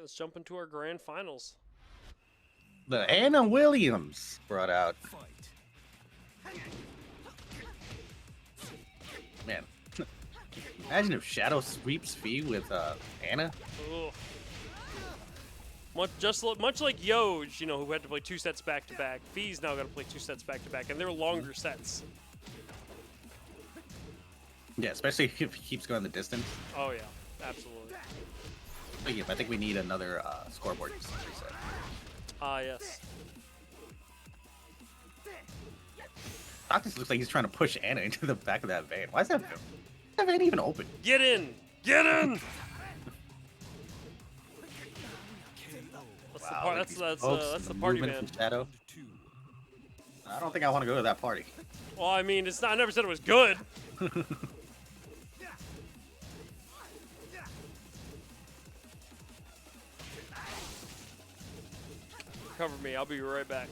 let's jump into our grand finals. The Anna Williams brought out. Man, imagine if Shadow sweeps Fee with Anna. Ugh. Much like Yoj, you know, who had to play 2 sets back to back. Fee's now got to play 2 sets back to back, and they're longer sets. Yeah, especially if he keeps going the distance. Oh yeah, absolutely. But yeah, I think we need another scoreboard reset. Yes. Noctis looks like he's trying to push Anna into the back of that van. Why is that van even open? Get in! Get in! Wow, that's the party man. Shadow. I don't think I want to go to that party. Well, I mean, it's not. I never said it was good. Cover me. I'll be right back.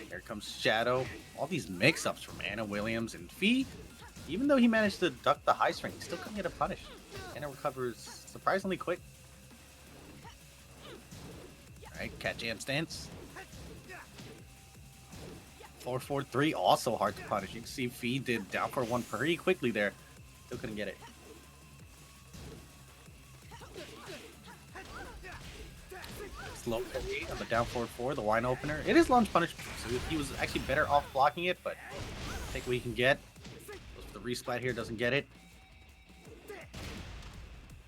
Here comes Shadow. All these mix-ups from Anna Williams and Fee. Even though he managed to duck the high string, he still couldn't get a punish. Anna recovers surprisingly quick. Alright, cat jam stance. 4-4-3, also hard to punish. You can see Fee did down for 1 pretty quickly there. Still couldn't get it. Slow parry on the down 4-4, the wine opener. It is launch punish, so he was actually better off blocking it, but take what he can get. The resplat here doesn't get it.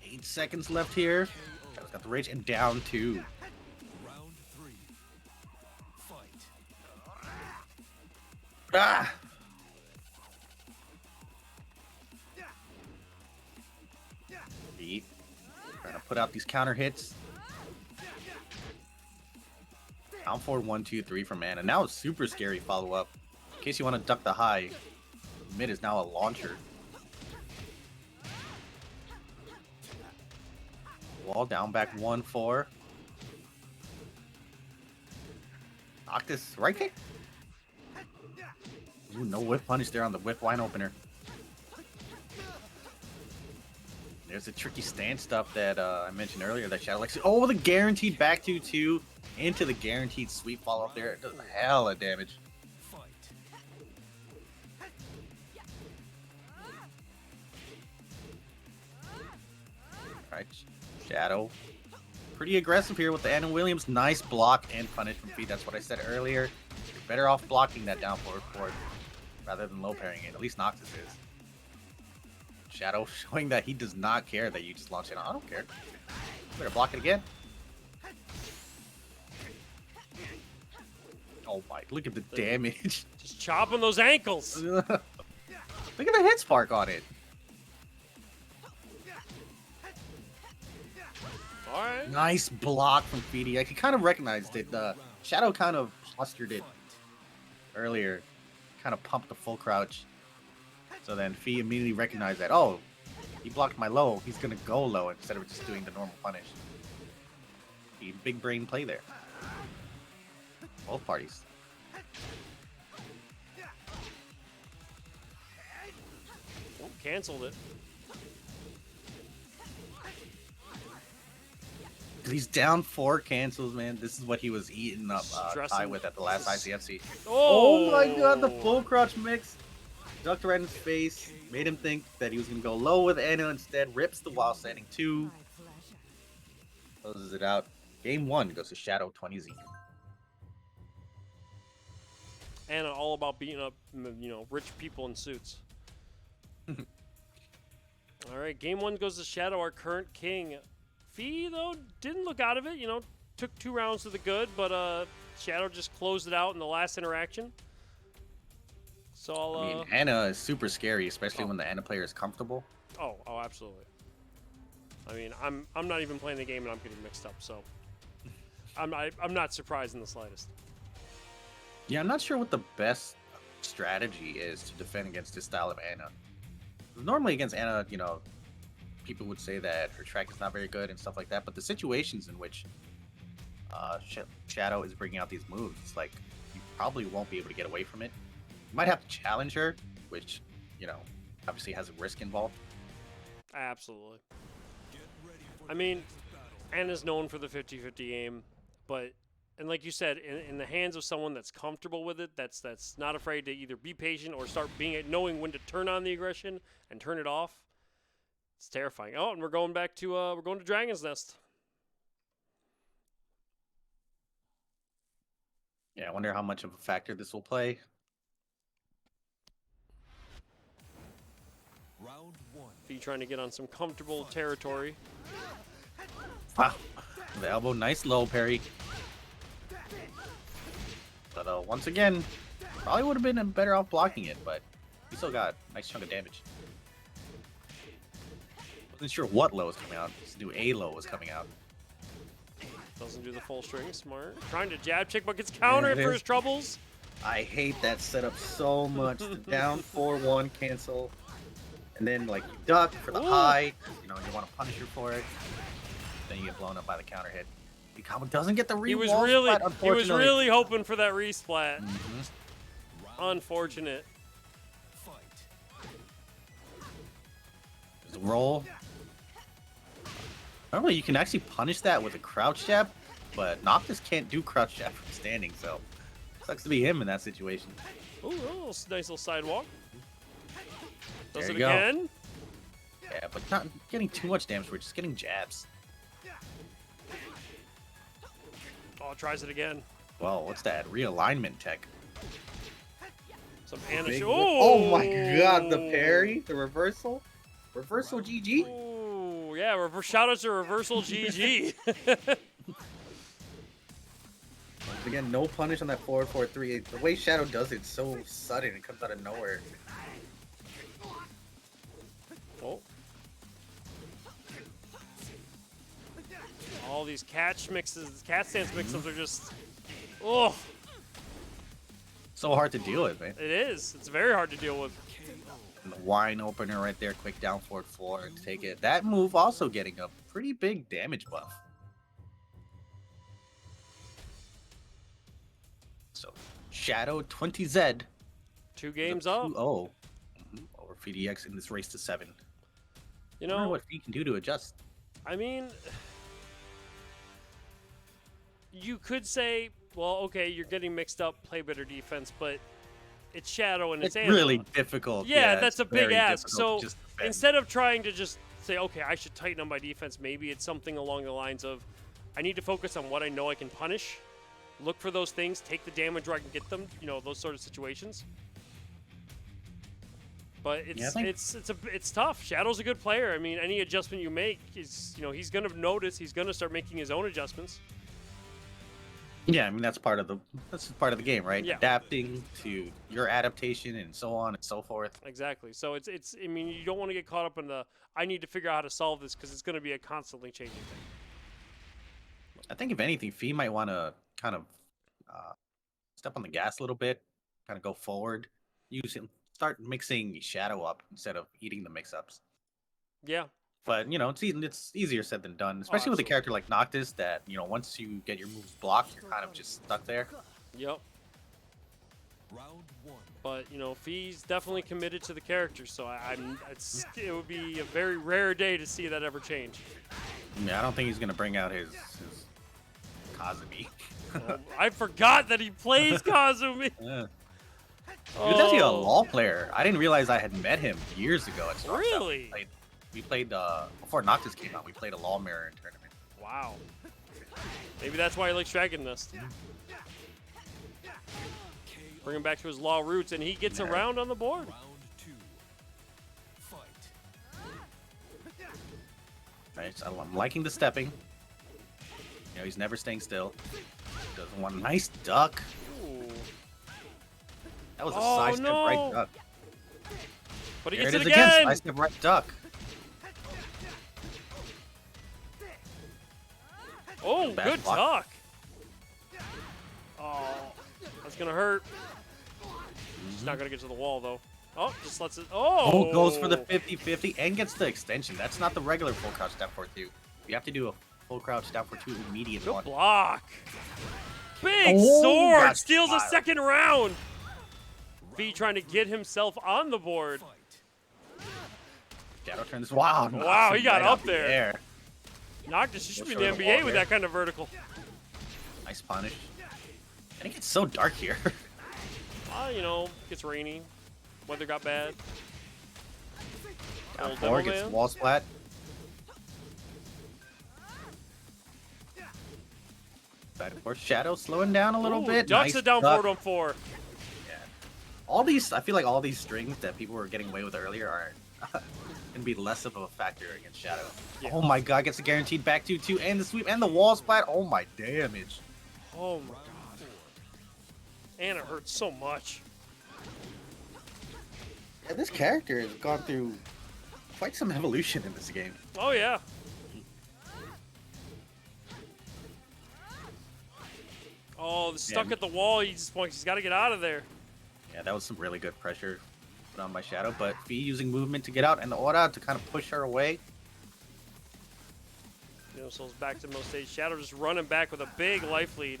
8 seconds left here. Shadow's got the rage and down 2. Ah! Beat. Trying to put out these counter hits. Down 4, 1, 2, 3 from Anna. Now a super scary follow-up. In case you want to duck the high, mid is now a launcher. Wall down back 1, 4. Noctis, right kick? Ooh, no whip punish there on the whip wine opener. There's a tricky stand stuff that I mentioned earlier that Shadow likes. Oh, the guaranteed back 2-2 into the guaranteed sweep follow up there. It does hella damage. Alright, Shadow. Pretty aggressive here with the Anna Williams. Nice block and punish from Fee. That's what I said earlier. You're better off blocking that down forward rather than low parrying it. At least Noctis is. Shadow showing that he does not care that you just launch it. I don't care. Better block it again. Oh my, look at the damage. Just chopping those ankles. Look at the hit spark on it. Alright. Nice block from PhiDX. He kind of recognized it. Shadow kind of postured it earlier. Kind of pumped the full crouch. So then Fee immediately recognized that, oh, he blocked my low. He's going to go low instead of just doing the normal punish. Big brain play there. Both parties. Oh, canceled it. He's down 4 cancels, man. This is what he was eating up Ty with at the last ICFC. Oh my god, the full crouch mix. Ducked right in his face. Made him think that he was going to go low with Anna instead. Rips the while standing 2. Closes it out. Game 1 goes to Shadow20z. Anna all about beating up, you know, rich people in suits. All right, game 1 goes to Shadow, our current king. Fee, though, didn't look out of it. You know, took 2 rounds to the good, but Shadow just closed it out in the last interaction. So I mean, Anna is super scary, especially when the Anna player is comfortable. Oh, absolutely. I mean, I'm not even playing the game and I'm getting mixed up, so I'm not surprised in the slightest. Yeah, I'm not sure what the best strategy is to defend against this style of Anna. Normally against Anna, you know, people would say that her track is not very good and stuff like that, but the situations in which Shadow is bringing out these moves, it's like you probably won't be able to get away from it. You might have to challenge her, which, you know, obviously has a risk involved. Absolutely. I mean, Anna's known for the 50-50 game, but and like you said, in the hands of someone that's comfortable with it, that's not afraid to either be patient or start knowing when to turn on the aggression and turn it off. It's terrifying. Oh, and we're going to Dragon's Nest. Yeah, I wonder how much of a factor this will play. Round 1. Fee trying to get on some comfortable territory. Wow, the elbow, nice low parry. But once again, probably would have been better off blocking it, but he still got a nice chunk of damage. Wasn't sure what low was coming out. Just knew a low was coming out. Doesn't do the full string, smart. Trying to jab chick, but gets countered for his troubles. I hate that setup so much. The down 4-1 cancel. And then like you duck for the high, you know, you want to punish her for it. Then you get blown up by the counter hit. He doesn't get the He was really hoping for that resplat. Unfortunate. There's a roll. Normally you can actually punish that with a crouch jab, but Noctis can't do crouch jab from standing, so sucks to be him in that situation. Ooh, nice little sidewalk. Does There it you go. again? Yeah, but not getting too much damage. We're just getting jabs. Oh, tries it again. Well, what's that? Realignment tech. Some Anna. Oh my god, the parry, the reversal. Reversal GG. Ooh, yeah, shout out to reversal GG. Again, no punish on that 4-4-3. The way Shadow does it's so sudden, it comes out of nowhere. Oh. All these catch mixes, cat stance mix-ups are just, oh. So hard to deal with, man. It is. It's very hard to deal with. And the wine opener right there, quick down forward floor and take it. That move also getting a pretty big damage buff. So, Shadow20z. 2 games up. 2-0 over PhiDX in this race to 7. You I wonder know what he can do to adjust. I mean, you could say, well, okay, you're getting mixed up, play better defense, but it's Shadow and It's Anna. really difficult. Yeah, that's it's a big very ask. difficult So to just defend. instead of trying to just say, okay, I should tighten up my defense, maybe it's something along the lines of, I need to focus on what I know I can punish, look for those things, take the damage where I can get them, you know, those sort of situations. But it's tough. Shadow's a good player. I mean, any adjustment you make is, you know, he's gonna notice. He's gonna start making his own adjustments. Yeah, I mean that's part of the game, right? Yeah. Adapting to your adaptation and so on and so forth. Exactly. So it's I mean, you don't want to get caught up in the I need to figure out how to solve this because it's going to be a constantly changing thing. I think if anything, Fee might want to kind of step on the gas a little bit, kind of go forward, start mixing Shadow up instead of eating the mix-ups. Yeah. But, you know, it's easier said than done, especially with a character like Noctis that, you know, once you get your moves blocked, you're kind of just stuck there. Yep. Round 1. But, you know, Fee's definitely committed to the character, so it would be a very rare day to see that ever change. Yeah, I don't think he's going to bring out his Kazumi. I forgot that he plays Kazumi. Yeah. He was actually a LoL player. I didn't realize I had met him years ago at Starcraft. Really? We played before Noctis came out. We played a LoL mirror tournament. Wow. Maybe that's why he likes Dragon Nest. Bring him back to his law roots, and he gets around on the board. Round 2. Fight. Right, so I'm liking the stepping. You know, he's never staying still. Doesn't want a nice duck. Ooh. That was a side step right duck. But he There gets it it is again. Side step right duck. Oh, Bad good block. tuck. Oh, that's going to hurt. He's not going to get to the wall, though. Oh, just lets it. Oh, Goes for the 50-50 and gets the extension. That's not the regular full crouch down for 2. You have to do a full crouch down for 2 immediate good one. block. Big Oh, sword. that's Steals a wild. second round. Fee trying to get himself on the board. Fight. Shadow turns wild. Wow, he got up the there. air. Noctis, you should be in Short the of the NBA wall with there. that kind of vertical. Nice punish. And it gets so dark here. You know, gets rainy. Weather got bad. Down Old 4 demo gets man. wall splat. Back and forth. Shadow slowing down a little Ooh, bit. ducks Nice it down duck. forward on 4. Yeah. All these, I feel like all these strings that people were getting away with earlier are gonna be less of a factor against Shadow. Yeah. Oh my god, gets a guaranteed back 2-2 and the sweep and the wall splat. Oh my damage. Oh my god. And it hurts so much. Yeah, this character has gone through quite some evolution in this game. Oh yeah. Oh, stuck Yeah. at the wall. He's got to get out of there. Yeah, that was some really good pressure put on by Shadow, but Phi using movement to get out and the aura to kind of push her away. You know, so it's back to most stage. Shadow just running back with a big life lead.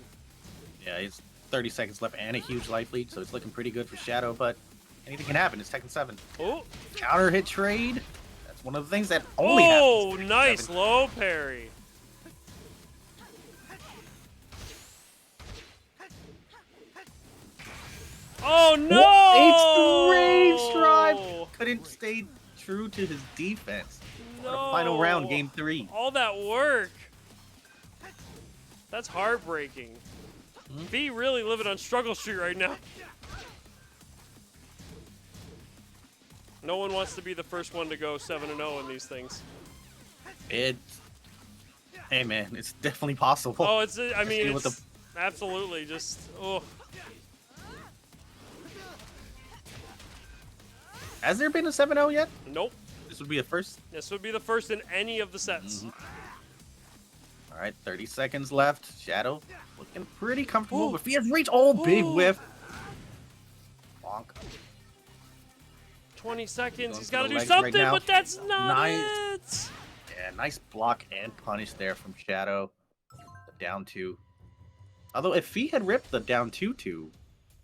Yeah, he's 30 seconds left and a huge life lead, so it's looking pretty good for Shadow, but anything can happen. It's Tekken 7. Oh, Counter hit trade. That's one of the things that only happens. in Tekken nice 7. low parry. Oh no! It's the rage drive. Couldn't stay true to his defense. No. What a final round, game 3. All that work. That's heartbreaking. Phi really living on struggle street right now. No one wants to be the first one to go 7-0 in these things. Hey man, it's definitely possible. Oh, I mean, Especially with it's absolutely just, oh. Has there been a 7-0 yet? Nope. This would be the first. This would be the first in any of the sets. All right, 30 seconds left. Shadow looking pretty comfortable, Ooh. but he has reached. Oh, big Ooh. whiff. Bonk. 20 seconds. Going He's for got to the do legs right something, now. but that's not Nice. it. Yeah, nice block and punish there from Shadow. The down 2. Although if he had ripped the down 2-2, I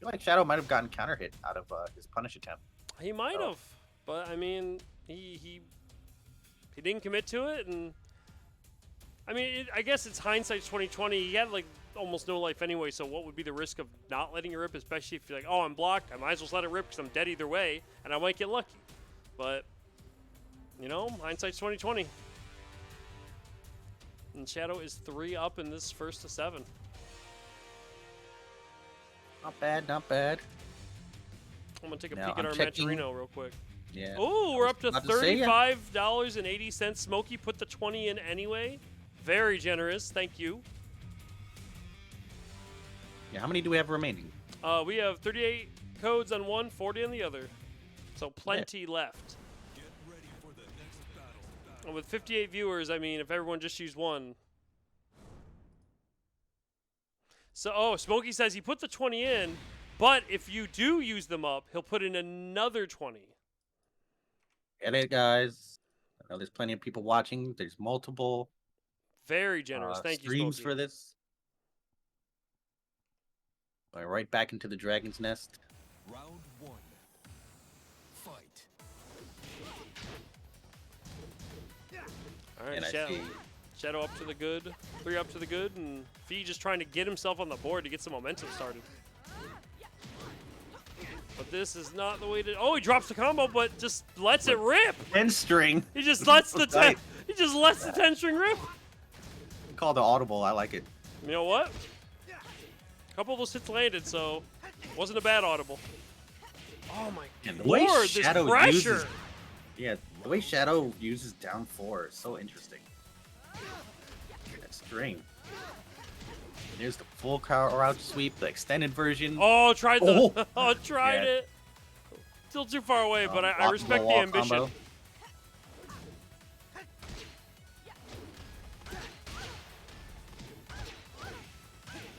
feel like Shadow might have gotten counter hit out of his punish attempt. He might Oh. have, but I mean, he didn't commit to it, and I mean, I guess it's hindsight's 2020. He had like almost no life anyway, so what would be the risk of not letting it rip, especially if you're like, oh, I'm blocked, I might as well just let it rip because I'm dead either way, and I might get lucky. But you know, hindsight's 2020. And Shadow is 3 up in this first to 7. Not bad, not bad. I'm gonna take a Now, peek at I'm our checking- Matcherino real quick. Yeah. Oh, we're up to about to say, yeah. $35.80. Smokey put the 20 in anyway. Very generous, thank you. Yeah, how many do we have remaining? We have 38 codes on one, 40 on the other. So plenty left. Get ready for the next battle. And with 58 viewers, I mean, if everyone just used one. So, oh, Smokey says he put the 20 in, but if you do use them up, he'll put in another 20. Get it, guys. I know there's plenty of people watching. There's multiple Very generous. Thank you, streams Smokey. for this. All right back into the Dragon's Nest. Round 1. Fight. All right, And I Shadow. see. Shadow up to the good, 3 up to the good, and Phi just trying to get himself on the board to get some momentum started. But this is not the way to. Oh, he drops the combo, but just lets it rip. 10 string. He just lets the Right. he just lets the 10 string rip. Called the audible. I like it. You know what? A couple of those hits landed, so wasn't a bad audible. Oh my And the way lord, Shadow this pressure. uses, yeah, the way Shadow uses down 4 is so interesting. That string. There's the full crouch sweep, the extended version. Oh, tried the. Oh. Oh, tried Yeah. it. Still too far away, but I blockable respect the wall ambition. combo.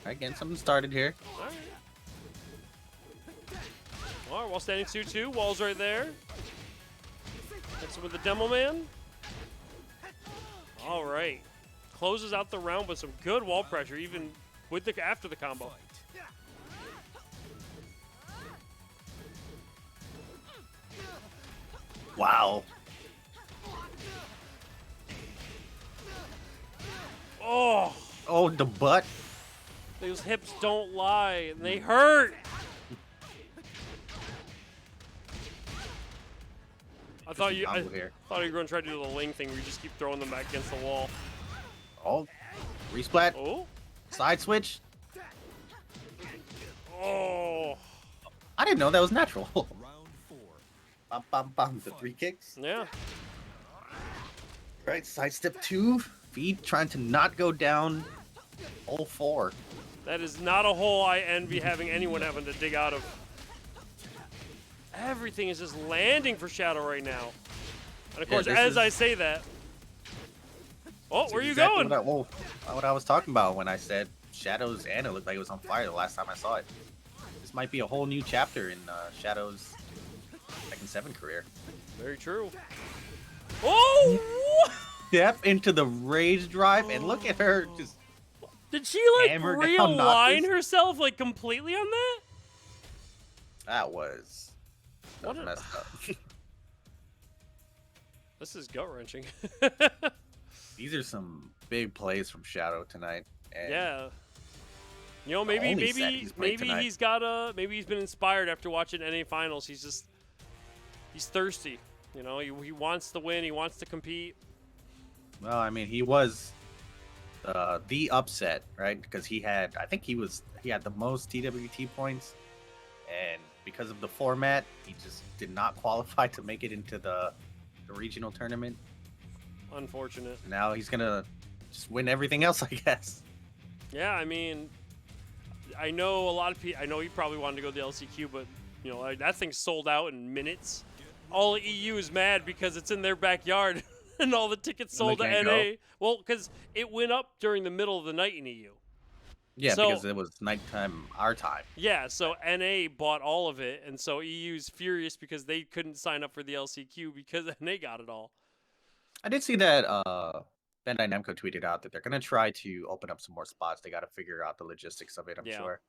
Alright, getting something started here. All right. All right, while standing 2-2, wall's right there. That's with the demo man. All right. Closes out the round with some good wall pressure, even with the after the combo. Fight. Wow. Oh, Oh, the butt. those hips don't lie, and they hurt. I thought you Combo here. were going to try to do the Ling thing where you just keep throwing them back against the wall. Oh, resplat. Oh, Side switch. oh, I didn't know that was natural. Round 4. Bum, bum, bum. The 3 kicks. yeah. Right, sidestep 2. Feed trying to not go down. Hole 4. That is not a hole I envy having anyone having to dig out of. Everything is just landing for Shadow right now. And of course, this as is- I say that, oh, where are you Exactly going? what I was talking about when I said Shadow's Anna looked like it was on fire the last time I saw it. This might be a whole new chapter in Shadow's Tekken 7 career. Very true. Oh! Step into the rage drive and look at her just. Did she like Hammer down realign Noctis. herself like completely on that? That was What a- messed up. This is gut wrenching. These are some big plays from Shadow tonight. And Yeah. You know, maybe only set he's played tonight. he's got maybe he's been inspired after watching NA finals. He's thirsty. You know, he wants to win. He wants to compete. Well, I mean, he was the upset, right? Because I think he had the most TWT points, and because of the format, he just did not qualify to make it into the regional tournament. Unfortunate. Now he's gonna just win everything else, I guess. Yeah, I mean, I know a lot of people. I know he probably wanted to go to the LCQ, but you know, like, that thing's sold out in minutes. All EU is mad because it's in their backyard, and all the tickets sold to can't NA. go. Well, because it went up during the middle of the night in EU. Yeah, So- because it was nighttime, our time. Yeah, so NA bought all of it, and so EU's furious because they couldn't sign up for the LCQ because NA got it all. I did see that Bandai Namco tweeted out that they're gonna try to open up some more spots. They got to figure out the logistics of it. I'm Yeah. sure.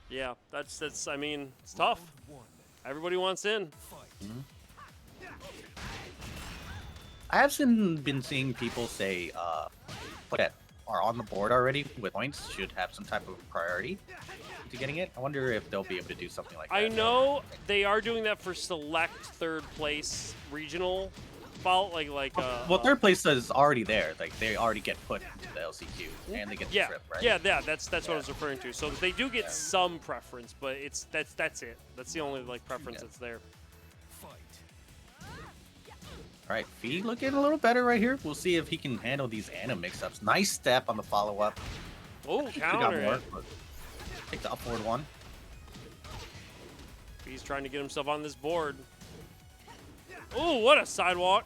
Yeah, that's. I mean, it's tough. Round 1. Everybody wants in. Fight. I have been seeing people say that are on the board already with points should have some type of priority to getting it. I wonder if they'll be able to do something like that. I know they are doing that for select third place regional follow, Well, third place is already there. Like they already get put into the LCQ and they get the yeah, trip, right? yeah, that's what I was referring to. So they do get some preference, but that's it. That's the only preference that's there. Fight. All right, Fee looking a little better right here. We'll see if he can handle these Anna mix-ups. Nice step on the follow-up. Oh, Could've got counter more, it. but take the upward one. He's trying to get himself on this board. Oh, what a sidewalk.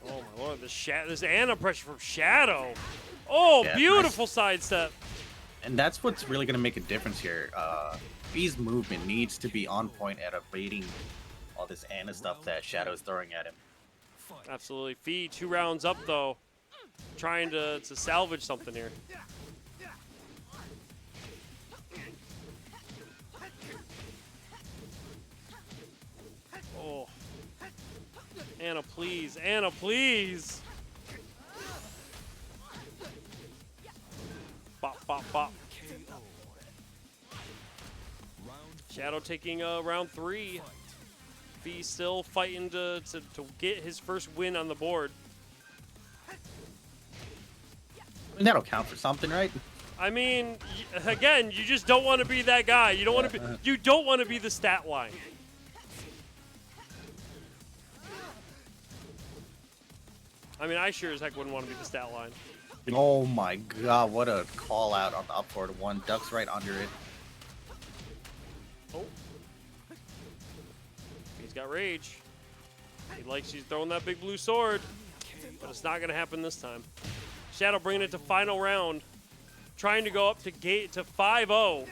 Oh my lord, this Anna pressure from Shadow. Oh, Yeah, beautiful sidestep. And that's what's really going to make a difference here. Fee's movement needs to be on point at evading all this Anna stuff that Shadow's throwing at him. Absolutely. Fee 2 rounds up though. Trying to salvage something here. Oh. Anna, please. Anna, please. Bop, bop, bop. KO. Round Shadow taking round 3. Fee still fighting to get his first win on the board. I mean, that'll count for something, right? I mean, again, you just don't want to be that guy. You don't want to be. You don't want to be the stat line. I mean, I sure as heck wouldn't want to be the stat line. Oh my god, what a call out on the upward one. Ducks right under it. Oh, he's got rage. He's throwing that big blue sword, but it's not gonna happen this time. Shadow bringing it to final round, trying to go up to 5-0.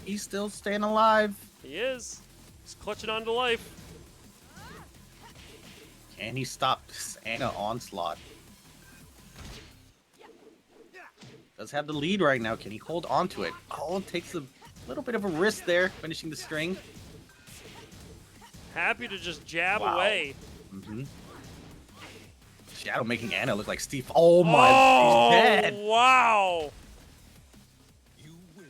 He's still staying alive. He is. He's clutching on to life. Can he stop this Anna onslaught? Does have the lead right now. Can he hold on to it? Oh, takes the little bit of a risk there, finishing the string. Happy to just jab Wow. away. Mm-hmm. Shadow making Anna look like Steve. Oh my, Oh, he's dead. wow. You win.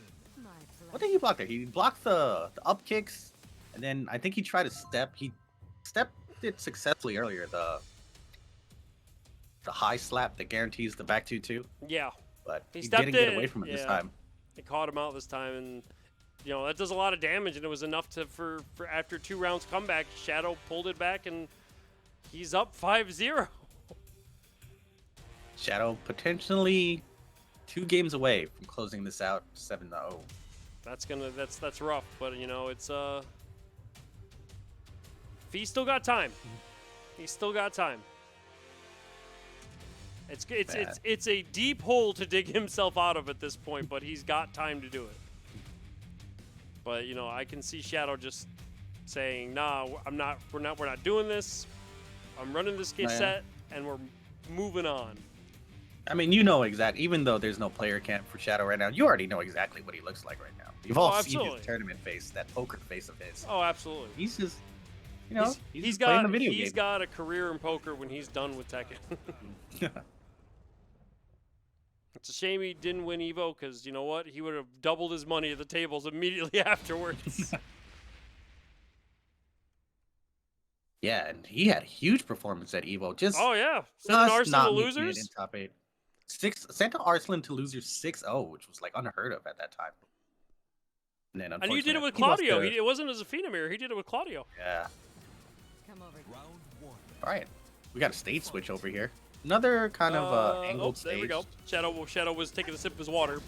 What did he block there? He blocked the up kicks, and then I think he tried to step. He stepped it successfully earlier. The high slap that guarantees the back 2-2, Yeah. but He he stepped didn't get it, away from it this yeah. time. It caught him out this time, and you know that does a lot of damage, and it was enough to for after 2 rounds comeback, Shadow pulled it back, and he's up 5-0. Shadow potentially 2 games away from closing this out 7-0. That's rough, but you know it's He's still got time. He's still got time. It's a deep hole to dig himself out of at this point, but he's got time to do it. But you know, I can see Shadow just saying, "Nah, we're not doing this. I'm running this yeah. set, and we're moving on." I mean, you know exactly. Even though there's no player camp for Shadow right now, you already know exactly what he looks like right now. You've all seen absolutely. his tournament face, that poker face of his. Oh, absolutely. He's just, you know, he's just got playing the video he's game. got a career in poker when he's done with Tekken. It's a shame he didn't win Evo, because you know what? He would have doubled his money at the tables immediately afterwards. Yeah, and he had a huge performance at Evo. Just Oh yeah, just sending Arslan not to making it losers. in top 8. Sent Arslan to losers 6-0, which was like unheard of at that time. And then And you did it with unfortunately, he lost Claudio. to- It wasn't as a Phenomir. He did it with Claudio. Yeah. Come over. Round 1. All right, we got a stage switch over here. Another kind of angled stage. There we go. Shadow was taking a sip of his water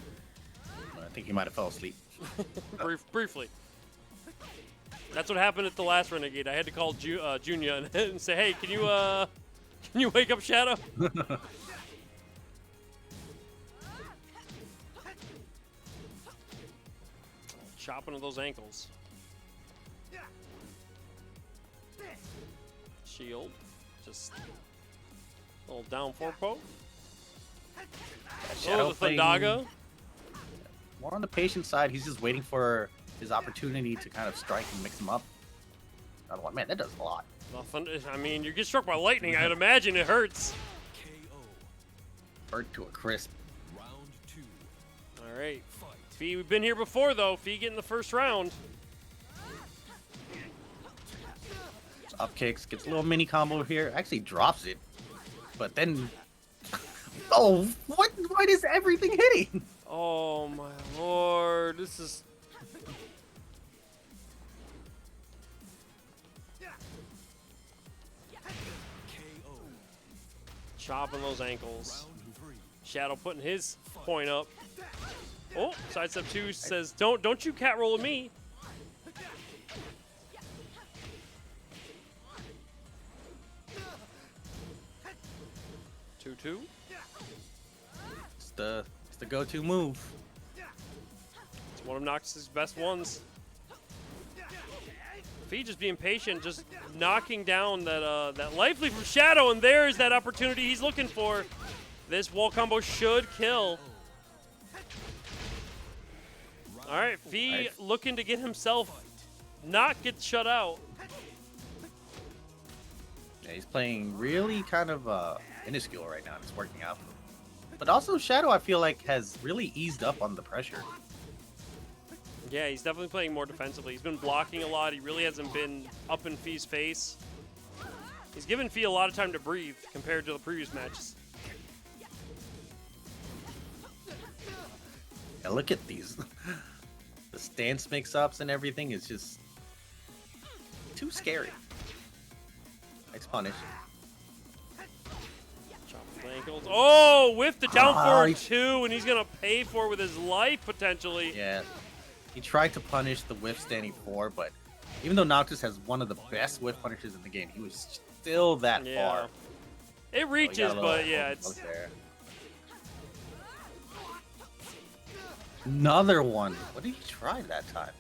I think he might have fell asleep. briefly. That's what happened at the last Renegade. I had to call Junya and say, "Hey, can you wake up Shadow?" Chopping of those ankles. Shield. Just a little down 4 poke. Shadow Oh, the playing Thundaga. more on the patient side. He's just waiting for his opportunity to kind of strike and mix him up. Another one, man, that does a lot. I mean, you get struck by lightning. I'd imagine it hurts. KO. Burnt to a crisp. Round 2. All right. Fight. Fee, we've been here before, though. Fee getting the first round. Up kicks, gets a little mini combo here. Actually drops it, but then, oh, what is everything hitting? Oh, my lord. This is... KO. chopping those ankles. Round 3. Shadow putting his point up. Oh, sidestep 2 says, don't you cat roll with me. Two. It's the go-to move. It's one of Noctis' best ones. Fee just being patient, just knocking down that life lead from Shadow, and there's that opportunity he's looking for. This wall combo should kill. All right, Fee Nice. looking to get himself not get shut out. Yeah, he's playing really kind of minuscule right now, and it's working out. But also Shadow, I feel like, has really eased up on the pressure. Yeah, he's definitely playing more defensively. He's been blocking a lot. He really hasn't been up in Fee's face. He's given Fee a lot of time to breathe compared to the previous matches. Yeah, look at these. The stance mix-ups and everything is just too scary. Nice punish. Chop the ankles. Oh, whiff the down Ah, forward he- 2, and he's going to pay for it with his life, potentially. Yeah, he tried to punish the whiff standing 4, but even though Noctis has one of the best whiff punishers in the game, he was still that Yeah. far. It So he reaches, got a little but yeah, overlooked it's... there. Another one. What did he try that time?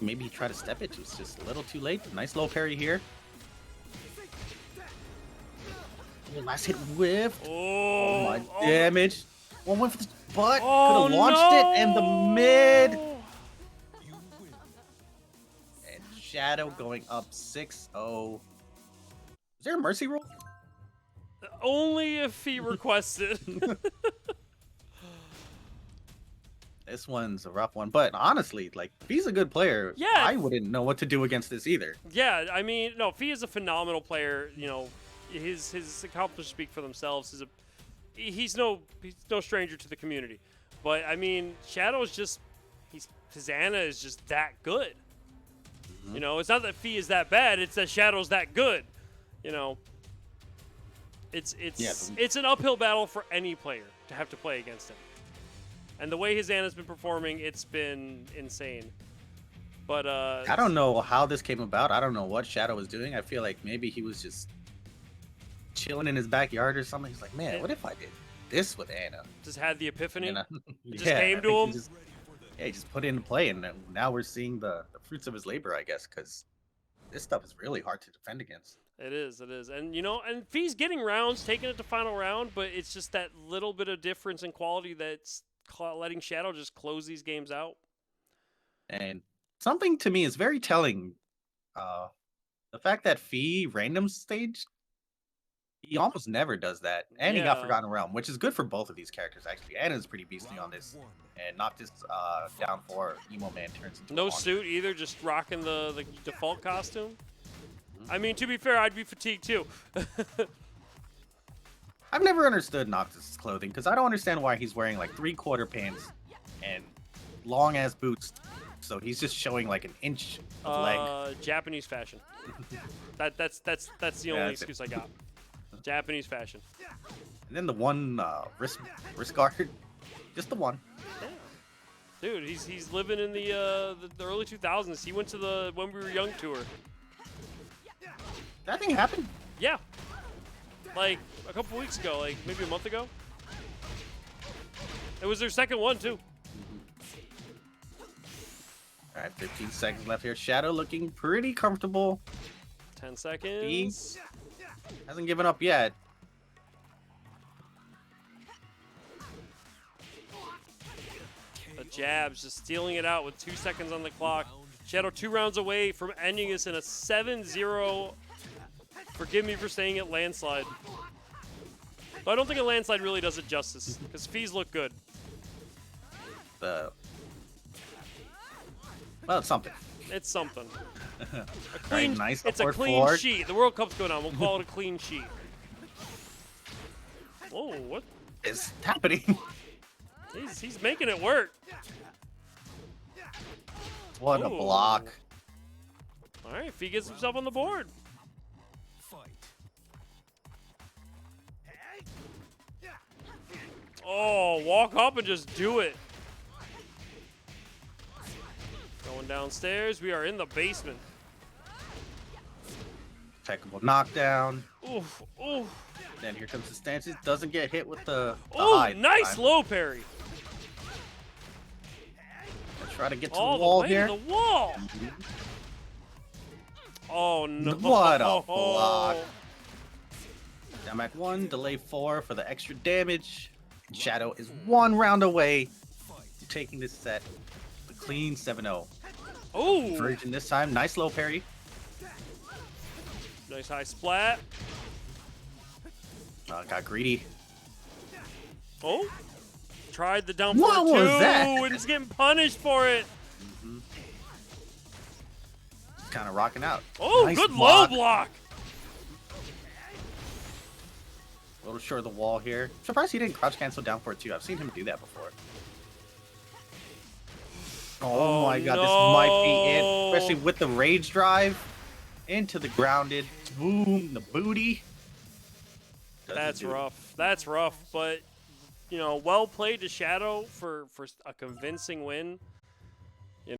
Maybe he tried to step it. It's just a little too late. Nice low parry here. Oh, last hit whiffed. Oh, Oh my damage. One went for the but Oh, could have launched it in the mid. You win. And Shadow going up 6-0. Is there a mercy rule? Only if he requests it. This one's a rough one, but honestly, like, if he's a good player, Yeah. I wouldn't know what to do against this either. Yeah, I mean, no, Fee is a phenomenal player. You know, his accomplishments speak for themselves. He's no stranger to the community. But I mean, Shadow is just his Ana is just that good. You know, it's not that Fee is that bad; it's that Shadow's that good. You know, it's an uphill battle for any player to have to play against him. And the way his Ana's been performing, it's been insane. But I don't know how this came about. I don't know what Shadow was doing. I feel like maybe he was just chilling in his backyard or something. He's like, man, what if I did this with Ana? just had the epiphany. And, It just came to him. He just put it into play, and now we're seeing the fruits of his labor, I guess, because this stuff is really hard to defend against. It is. And, you know, and Fee's getting rounds, taking it to final round, but it's just that little bit of difference in quality that's letting Shadow just close these games out. And something to me is very telling. The fact that Fee random stage, he almost never does that. And he got Yeah. Forgotten Realm, which is good for both of these characters, actually. Anna's pretty beastly on this. And Noctis down 4, Emo Man turns into No a monster. suit either, just rocking the default costume. I mean, to be fair, I'd be fatigued too. I've never understood Noctis' clothing, because I don't understand why he's wearing like 3/4 pants and long ass boots. So he's just showing like an inch of leg. Japanese fashion. That's the only That's it. excuse I got. Japanese fashion. And then the one wrist guard, just the one. Dude, he's living in the early 2000s. He went to the When We Were Young tour. That thing happened. Yeah. Like a couple weeks ago, like maybe a month ago. It was their second one too. All right, 15 seconds left here. Shadow looking pretty comfortable. 10 seconds. Hasn't given up yet. The jabs just stealing it out with 2 seconds on the clock. Shadow 2 rounds away from ending this in a 7-0. Forgive me for saying it, landslide. But I don't think a landslide really does it justice because Fees look good. Well, it's something. It's something. A Right, nice it's a upward clean forward. sheet. The World Cup's going on. We'll call it a clean sheet. Whoa, what? It's happening. He's making it work. What a Ooh. block. All right, Fee gets himself on the board. Fight. Oh, walk up and just do it. Going downstairs. We are in the basement. Impeccable knockdown. Oof, oof. Then here comes the stances. Doesn't get hit with the Oh, high this nice time. low parry. Try to get to All the wall way here. to the wall. Oh, no. What a block. Down back 1, delay 4 for the extra damage. Shadow is 1 round away from taking this set. The clean 7-0. Oh, Virgin this time. Nice low parry. nice high splat. Got greedy. Oh, tried the down What forward was too, that? and he's getting punished for it. Kind of rocking out. Oh, Nice good block. low block. A little short of the wall here. Surprised he didn't crouch cancel down for it too. I've seen him do that before. Oh, my god, this might be it. no. Especially with the rage drive. Into the grounded. Boom, the booty. Doesn't That's do it. rough. That's rough, but you know, well played to Shadow for a convincing win.